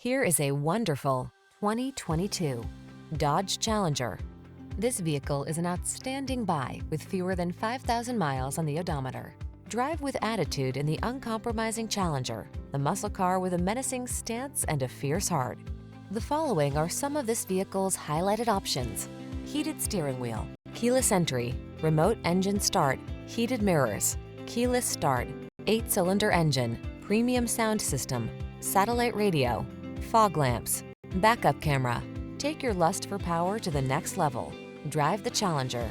Here is a wonderful 2022 Dodge Challenger. This vehicle is an outstanding buy with fewer than 5,000 miles on the odometer. Drive with attitude in the uncompromising Challenger, the muscle car with a menacing stance and a fierce heart. The following are some of this vehicle's highlighted options: heated steering wheel, keyless entry, remote engine start, heated mirrors, keyless start, 8-cylinder engine, premium sound system, satellite radio, fog lamps, backup camera. Take your lust for power to the next level. Drive the Challenger.